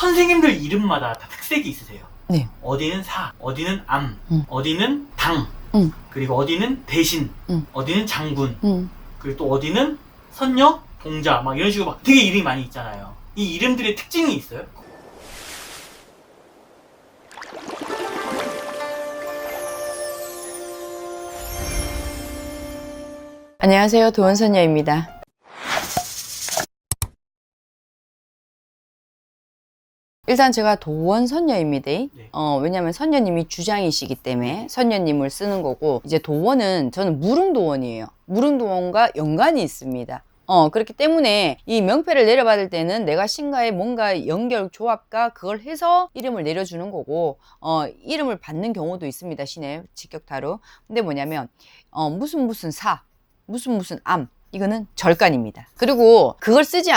선생님들 이름마다 다 특색이 있으세요. 네. 어디는 사, 어디는 암, 어디는 당, 음. 그리고 어디는 대신, 어디는 장군, 음. 그리고 또 어디는 선녀, 동자, 막 이런 식으로 막 되게 이름이 많이 있잖아요. 이 이름들의 특징이 있어요? 안녕하세요. 도원선녀입니다. 일단 제가 도원선녀입니다. 네. 왜냐면 선녀님이 주장이시기 때문에 선녀님을 쓰는 거고, 이제 도원은 저는 무릉도원이에요. 무릉도원과 연관이 있습니다. 그렇기 때문에 이 명패를 내려받을 때는 내가 신과의 뭔가 연결 조합과 그걸 해서 이름을 내려주는 거고, 이름을 받는 경우도 있습니다. 신의 직격타로. 근데 뭐냐면 무슨 사, 무슨 암, 이거는 절간입니다. 그리고 그걸 쓰지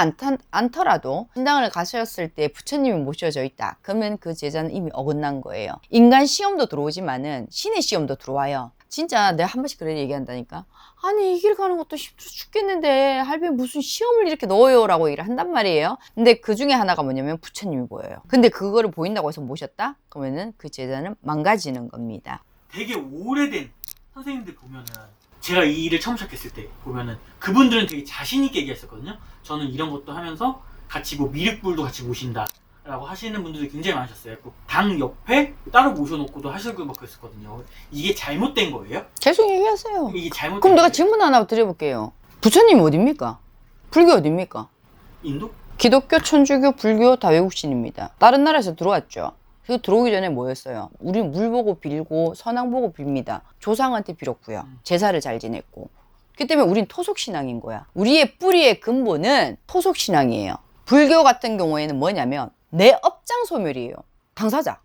않더라도 신당을 가셨을 때 부처님이 모셔져 있다. 그러면 그 제자는 이미 어긋난 거예요. 인간 시험도 들어오지만은 신의 시험도 들어와요. 진짜 내가 한 번씩 그런 얘기한다니까. 아니, 이 길 가는 것도 힘들어 죽겠는데 할배 무슨 시험을 이렇게 넣어요? 라고 얘기를 한단 말이에요. 근데 그 중에 하나가 뭐냐면 부처님이 보여요. 근데 그거를 보인다고 해서 모셨다? 그러면은 그 제자는 망가지는 겁니다. 되게 오래된 선생님들 보면은, 제가 이 일을 처음 시작했을 때 보면은 그분들은 되게 자신있게 얘기했었거든요. 저는 이런 것도 하면서 같이 뭐 미륵불도 같이 모신다 라고 하시는 분들이 굉장히 많으셨어요. 당 옆에 따로 모셔놓고도 하시고 막 그랬었거든요. 이게 잘못된 거예요? 계속 얘기하세요. 이게 잘못된 그럼 내가 거예요? 질문 하나 드려볼게요. 부처님 어딥니까? 불교 어딥니까? 인도? 기독교, 천주교, 불교 다 외국신입니다. 다른 나라에서 들어왔죠. 그 들어오기 전에 뭐였어요? 우리는 물 보고 빌고 선왕 보고 빕니다. 조상한테 빌었고요. 제사를 잘 지냈고. 그렇기 때문에 우린 토속신앙인 거야. 우리의 뿌리의 근본은 토속신앙이에요. 불교 같은 경우에는 뭐냐면 내 업장 소멸이에요. 당사자.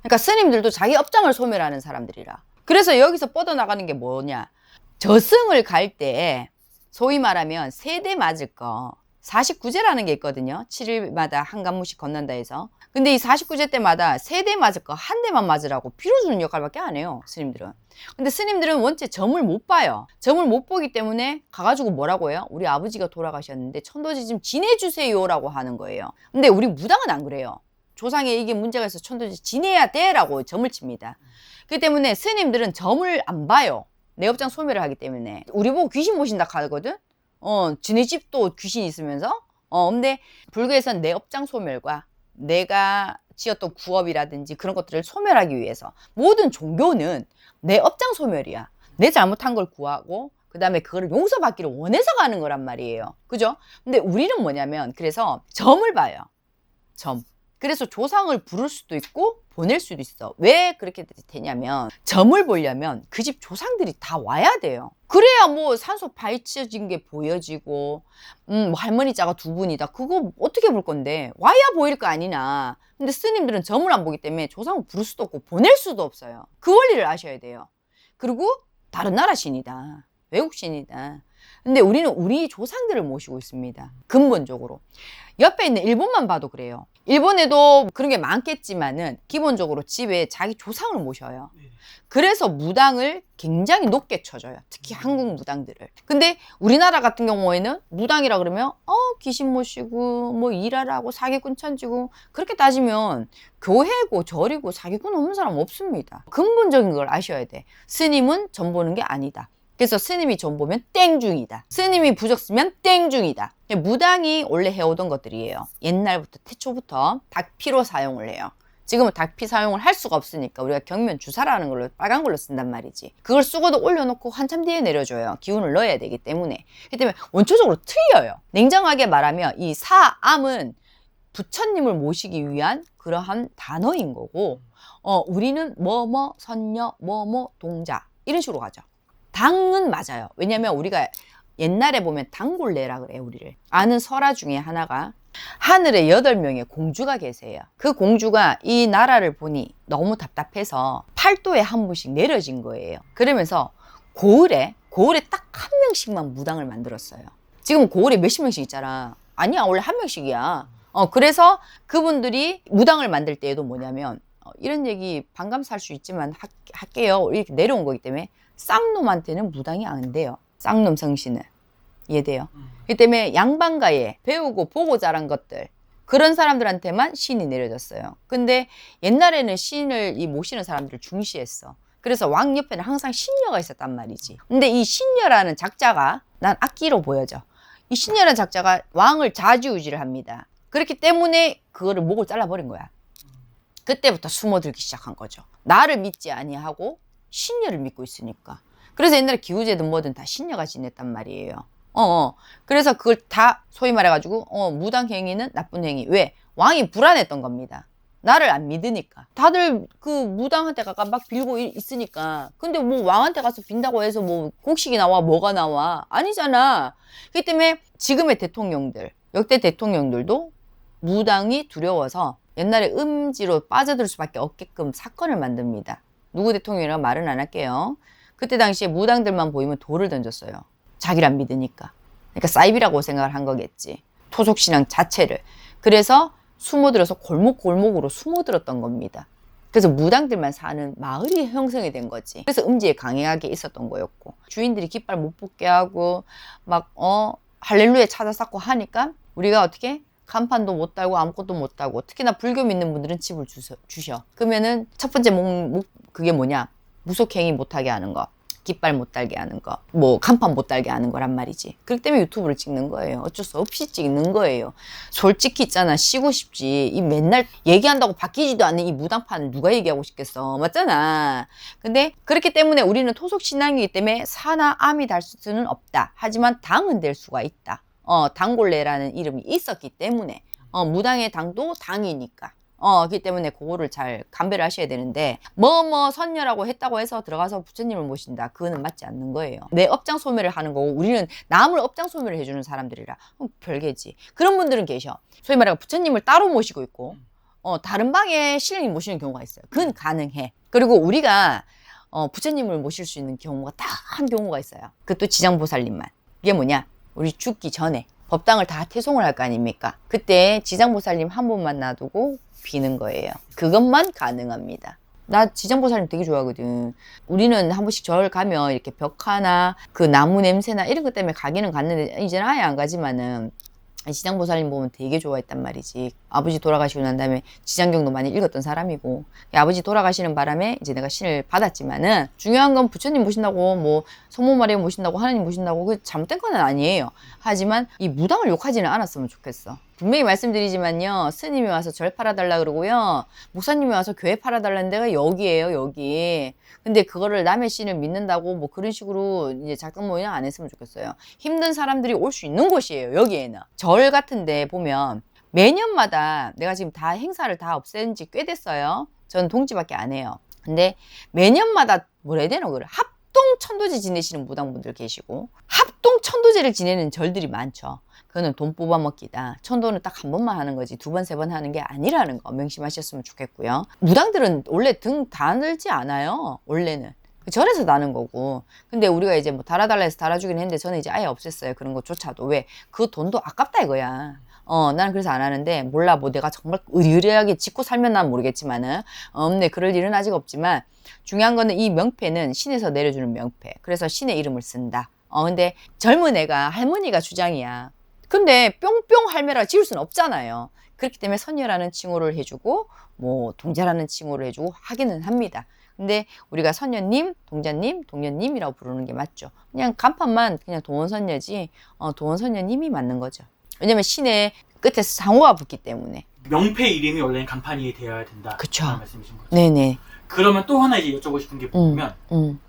그러니까 스님들도 자기 업장을 소멸하는 사람들이라. 그래서 여기서 뻗어나가는 게 뭐냐. 저승을 갈 때 소위 말하면 세대 맞을 거 49제라는 게 있거든요. 7일마다 한 관문씩 건넌다 해서. 근데 이 49제 때마다 세 대 맞을 거 한 대만 맞으라고 빌어주는 역할밖에 안 해요, 스님들은. 근데 스님들은 원체 점을 못 봐요. 점을 못 보기 때문에 가가지고 뭐라고 해요? 우리 아버지가 돌아가셨는데 천도지 좀 지내주세요 라고 하는 거예요. 근데 우리 무당은 안 그래요. 조상에 이게 문제가 있어서 천도지 지내야 돼 라고 점을 칩니다. 그렇기 때문에 스님들은 점을 안 봐요. 내 업장 소멸을 하기 때문에. 우리 보고 귀신 모신다 하거든? 지네 집도 귀신이 있으면서. 근데 불교에서는 내 업장 소멸과 내가 지었던 구업이라든지 그런 것들을 소멸하기 위해서 모든 종교는 내 업장 소멸이야. 내 잘못한 걸 구하고 그 다음에 그거를 용서받기를 원해서 가는 거란 말이에요. 그죠? 근데 우리는 뭐냐면 그래서 점을 봐요. 점. 그래서 조상을 부를 수도 있고 보낼 수도 있어. 왜 그렇게 되냐면 점을 보려면 그 집 조상들이 다 와야 돼요. 그래야 뭐 산소 파헤쳐진 게 보여지고 뭐 할머니 자가 두 분이다. 그거 어떻게 볼 건데 와야 보일 거 아니나. 근데 스님들은 점을 안 보기 때문에 조상을 부를 수도 없고 보낼 수도 없어요. 그 원리를 아셔야 돼요. 그리고 다른 나라 신이다. 외국 신이다. 근데 우리는 우리 조상들을 모시고 있습니다. 근본적으로. 옆에 있는 일본만 봐도 그래요. 일본에도 그런 게 많겠지만은 기본적으로 집에 자기 조상을 모셔요. 그래서 무당을 굉장히 높게 쳐줘요. 특히 한국 무당들을. 근데 우리나라 같은 경우에는 무당이라 그러면 귀신 모시고 뭐 일하라고 사기꾼 천지고 그렇게 따지면 교회고 절이고 사기꾼 없는 사람 없습니다. 근본적인 걸 아셔야 돼. 스님은 점 보는 게 아니다. 그래서 스님이 점 보면 땡중이다. 스님이 부적 쓰면 땡중이다. 무당이 원래 해오던 것들이에요. 옛날부터 태초부터 닭피로 사용을 해요. 지금은 닭피 사용을 할 수가 없으니까 우리가 경면 주사라는 걸로 빨간 걸로 쓴단 말이지. 그걸 쓰고도 올려놓고 한참 뒤에 내려줘요. 기운을 넣어야 되기 때문에. 그렇기 때문에 원초적으로 틀려요. 냉정하게 말하면 이 사암은 부처님을 모시기 위한 그러한 단어인 거고, 우리는 뭐뭐 선녀 뭐뭐 동자 이런 식으로 가죠. 당은 맞아요. 왜냐면 우리가 옛날에 보면 당골레라 그래요. 우리를 아는 설화 중에 하나가 하늘에 8명의 공주가 계세요. 그 공주가 이 나라를 보니 너무 답답해서 팔도에 한 분씩 내려진 거예요. 그러면서 고을에 딱 한 명씩만 무당을 만들었어요. 지금 고을에 몇십 명씩 있잖아. 아니야, 원래 한 명씩이야. 그래서 그분들이 무당을 만들 때에도 뭐냐면 이런 얘기 반감살 수 있지만 할게요. 이렇게 내려온 거기 때문에 쌍놈한테는 무당이 안 돼요. 쌍놈 성신은. 이해돼요? 그렇기 때문에 양반가에 배우고 보고 자란 것들, 그런 사람들한테만 신이 내려졌어요. 근데 옛날에는 신을 이 모시는 사람들을 중시했어. 그래서 왕 옆에는 항상 신녀가 있었단 말이지. 근데 이 신녀라는 작자가 난 악기로 보여져. 이 신녀라는 작자가 왕을 좌지우지를 합니다. 그렇기 때문에 그거를 목을 잘라버린 거야. 그때부터 숨어들기 시작한 거죠. 나를 믿지 아니하고 신녀를 믿고 있으니까. 그래서 옛날에 기우제든 뭐든 다 신녀가 지냈단 말이에요. 그래서 그걸 다 소위 말해가지고 무당행위는 나쁜 행위. 왜? 왕이 불안했던 겁니다. 나를 안 믿으니까. 다들 그 무당한테 가까 막 빌고 있으니까. 근데 뭐 왕한테 가서 빈다고 해서 뭐 곡식이 나와 뭐가 나와? 아니잖아. 그렇기 때문에 지금의 대통령들, 역대 대통령들도 무당이 두려워서 옛날에 음지로 빠져들 수밖에 없게끔 사건을 만듭니다. 누구 대통령이라고 말은 안 할게요. 그때 당시에 무당들만 보이면 돌을 던졌어요. 자기를 안 믿으니까. 그러니까 사이비라고 생각을 한 거겠지. 토속신앙 자체를. 그래서 숨어들어서 골목골목으로 숨어들었던 겁니다. 그래서 무당들만 사는 마을이 형성이 된 거지. 그래서 음지에 강하게 있었던 거였고, 주인들이 깃발 못 뽑게 하고 막 할렐루야 찾아 쌓고 하니까 우리가 어떻게 간판도 못 달고 아무것도 못 달고, 특히나 불교 믿는 분들은 집을 주셔. 그러면은 첫 번째 그게 뭐냐? 무속행위 못하게 하는 거, 깃발 못 달게 하는 거, 뭐 간판 못 달게 하는 거란 말이지. 그렇기 때문에 유튜브를 찍는 거예요. 어쩔 수 없이 찍는 거예요. 솔직히 있잖아, 쉬고 싶지. 이 맨날 얘기한다고 바뀌지도 않는 이 무당판을 누가 얘기하고 싶겠어. 맞잖아. 근데 그렇기 때문에 우리는 토속 신앙이기 때문에 사나 암이 달 수는 없다. 하지만 당은 될 수가 있다. 당골레라는 이름이 있었기 때문에 무당의 당도 당이니까. 그렇기 때문에 그거를 잘 감별을 하셔야 되는데, 선녀라고 했다고 해서 들어가서 부처님을 모신다, 그거는 맞지 않는 거예요. 내 업장 소멸을 하는 거고, 우리는 남을 업장 소멸을 해주는 사람들이라 별개지. 그런 분들은 계셔. 소위 말하면 부처님을 따로 모시고 있고 다른 방에 신령님 모시는 경우가 있어요. 그건 가능해. 그리고 우리가 부처님을 모실 수 있는 경우가 딱 한 경우가 있어요. 그것도 지장보살님만. 이게 뭐냐, 우리 죽기 전에 법당을 다 퇴송을 할 거 아닙니까? 그때 지장보살님 한 분만 놔두고 비는 거예요. 그것만 가능합니다. 나 지장보살님 되게 좋아하거든. 우리는 한 번씩 절 가면 이렇게 벽화나 그 나무 냄새나 이런 것 때문에 가기는 갔는데 이제는 아예 안 가지만은 지장보살님 보면 되게 좋아했단 말이지. 아버지 돌아가시고 난 다음에 지장경도 많이 읽었던 사람이고, 아버지 돌아가시는 바람에 이제 내가 신을 받았지만은, 중요한 건 부처님 모신다고 뭐 성모 마리아 모신다고 하나님 모신다고 그 잘못된 건 아니에요. 하지만 이 무당을 욕하지는 않았으면 좋겠어. 분명히 말씀드리지만요, 스님이 와서 절 팔아달라 그러고요, 목사님이 와서 교회 팔아달라는 데가 여기예요, 여기. 근데 그거를 남의 신을 믿는다고 뭐 그런 식으로 이제 작정 모의는 안 했으면 좋겠어요. 힘든 사람들이 올 수 있는 곳이에요, 여기에는. 절 같은 데 보면 매년마다, 내가 지금 다 행사를 다 없앤 지 꽤 됐어요. 저는 동지밖에 안 해요. 근데 매년마다 뭐라 해야 되나, 그걸 합동 천도제 지내시는 무당분들 계시고, 합동 천도제를 지내는 절들이 많죠. 그거는 돈 뽑아먹기다. 천도는 딱 한 번만 하는 거지 2번, 3번 하는 게 아니라는 거 명심하셨으면 좋겠고요. 무당들은 원래 등 다 늘지 않아요. 원래는 절에서 나는 거고. 근데 우리가 이제 뭐 달아달라 해서 달아주긴 했는데 저는 이제 아예 없앴어요. 그런 것조차도. 왜? 그 돈도 아깝다 이거야. 나는 그래서 안 하는데, 몰라, 뭐 내가 정말 의리하게 짓고 살면 난 모르겠지만은, 네, 그럴 일은 아직 없지만, 중요한 거는 이 명패는 신에서 내려주는 명패. 그래서 신의 이름을 쓴다. 근데 젊은 애가 할머니가 주장이야. 근데 뿅뿅 할매라 지을 수는 없잖아요. 그렇기 때문에 선녀라는 칭호를 해주고, 뭐 동자라는 칭호를 해주고 하기는 합니다. 근데 우리가 선녀님, 동자님, 동녀님이라고 부르는 게 맞죠. 그냥 간판만 그냥 도원선녀지, 도원선녀님이 맞는 거죠. 왜냐면 신의 끝에 상호가 붙기 때문에. 명패 이름이 원래는 간판이 되어야 된다. 그쵸. 그런 말씀이신 거죠. 네네. 그러면 또 하나 이제 여쭤보고 싶은 게 보면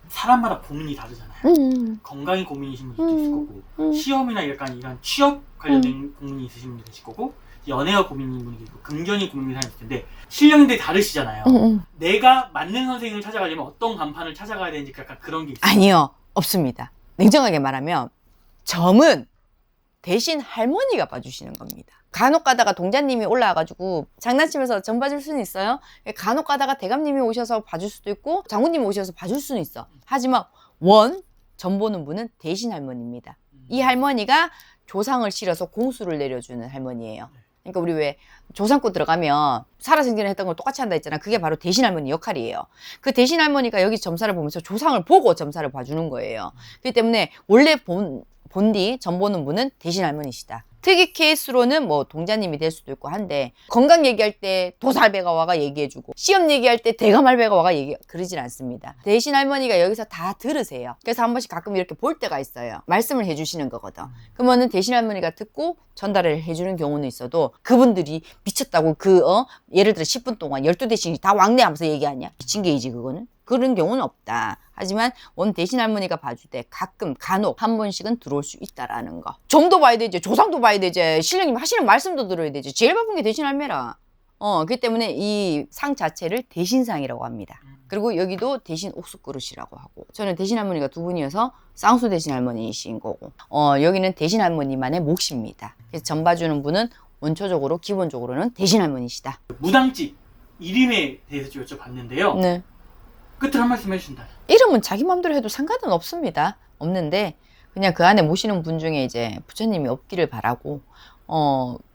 사람마다 고민이 다르잖아요. 건강이 고민이신 분도 있을 거고, 시험이나 약간 이런 취업 관련된 고민이 있으신 분도 계실 거고, 연애가 고민인 분이 계시고, 금전이 고민인 사람이 있을 텐데, 신령님들이 다르시잖아요. 내가 맞는 선생님을 찾아가려면 어떤 간판을 찾아가야 되는지 약간 그런 게 있어요. 아니요, 없습니다. 냉정하게 말하면 점은 대신 할머니가 봐주시는 겁니다. 간혹 가다가 동자님이 올라와가지고 장난치면서 점 봐줄 수는 있어요. 간혹 가다가 대감님이 오셔서 봐줄 수도 있고, 장군님이 오셔서 봐줄 수는 있어. 하지만 점 보는 분은 대신 할머니입니다. 이 할머니가 조상을 실어서 공수를 내려주는 할머니예요. 그러니까 우리 왜 조상구 들어가면 살아생전에 했던 걸 똑같이 한다 했잖아. 그게 바로 대신 할머니 역할이에요. 그 대신 할머니가 여기 점사를 보면서 조상을 보고 점사를 봐주는 거예요. 그렇기 때문에 원래 본디 전 보는 분은 대신 할머니시다. 특이 케이스로는 뭐 동자님이 될 수도 있고 한데 건강 얘기할 때 도살배가 와가 얘기해주고 시험 얘기할 때 대가말배가 와가 그러진 않습니다. 대신 할머니가 여기서 다 들으세요. 그래서 한 번씩 가끔 이렇게 볼 때가 있어요. 말씀을 해주시는 거거든. 그러면은 대신 할머니가 듣고 전달을 해주는 경우는 있어도 그분들이 미쳤다고 예를 들어 10분 동안 12대신이 다 왕래하면서 얘기하냐? 미친 게이지 그거는. 그런 경우는 없다. 하지만 원 대신 할머니가 봐줄 때 가끔 간혹 한 번씩은 들어올 수 있다라는 거. 점도 봐야 되지, 조상도 봐야 되지, 신령님 하시는 말씀도 들어야 되지. 제일 바쁜 게 대신 할매라. 그렇기 때문에 이 상 자체를 대신상이라고 합니다. 그리고 여기도 대신 옥수그릇이라고 하고, 저는 대신 할머니가 두 분이어서 쌍수 대신 할머니이신 거고, 여기는 대신 할머니만의 몫입니다. 그래서 점 봐주는 분은 원초적으로 기본적으로는 대신 할머니시다. 무당집 이름에 대해서 좀 여쭤봤는데요. 네. 끝으로 한 말씀 해주신다. 이름은 자기 마음대로 해도 상관은 없습니다. 없는데 그냥 그 안에 모시는 분 중에 이제 부처님이 없기를 바라고,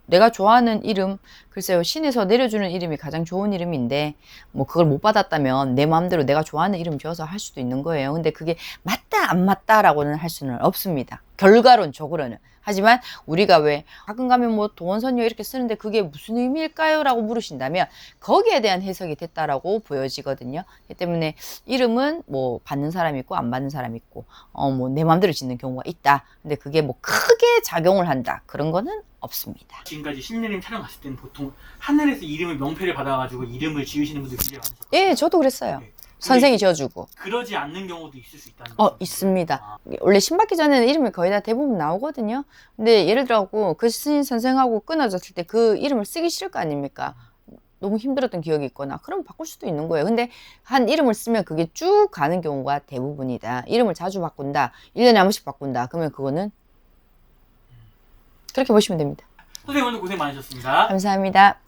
내가 좋아하는 이름, 글쎄요, 신에서 내려주는 이름이 가장 좋은 이름인데 뭐 그걸 못 받았다면 내 마음대로 내가 좋아하는 이름 지어서 할 수도 있는 거예요. 근데 그게 맞다 안 맞다라고는 할 수는 없습니다. 결과론적으로는. 하지만 우리가 왜 가끔 가면 뭐 도원선녀 이렇게 쓰는데 그게 무슨 의미일까요? 라고 물으신다면 거기에 대한 해석이 됐다라고 보여지거든요. 그렇기 때문에 이름은 뭐 받는 사람이 있고 안 받는 사람이 있고 뭐 내 마음대로 짓는 경우가 있다. 근데 그게 뭐 크게 작용을 한다. 그런 거는 없습니다. 지금까지 신녀님 촬영 갔을 때는 보통 하늘에서 이름을 명패를 받아가지고 이름을 지으시는 분들 굉장히 많으셨거든요. 예, 저도 그랬어요. 네. 선생이 지어주고. 그러지 않는 경우도 있을 수 있다는 거죠. 있습니다. 원래 신 받기 전에는 이름이 거의 다 대부분 나오거든요. 근데 예를 들어 그 스님 선생하고 끊어졌을 때 그 이름을 쓰기 싫을 거 아닙니까? 너무 힘들었던 기억이 있거나 그럼 바꿀 수도 있는 거예요. 근데 한 이름을 쓰면 그게 쭉 가는 경우가 대부분이다. 이름을 자주 바꾼다. 1년에 한 번씩 바꾼다. 그러면 그거는 그렇게 보시면 됩니다. 선생님 오늘 고생 많으셨습니다. 감사합니다.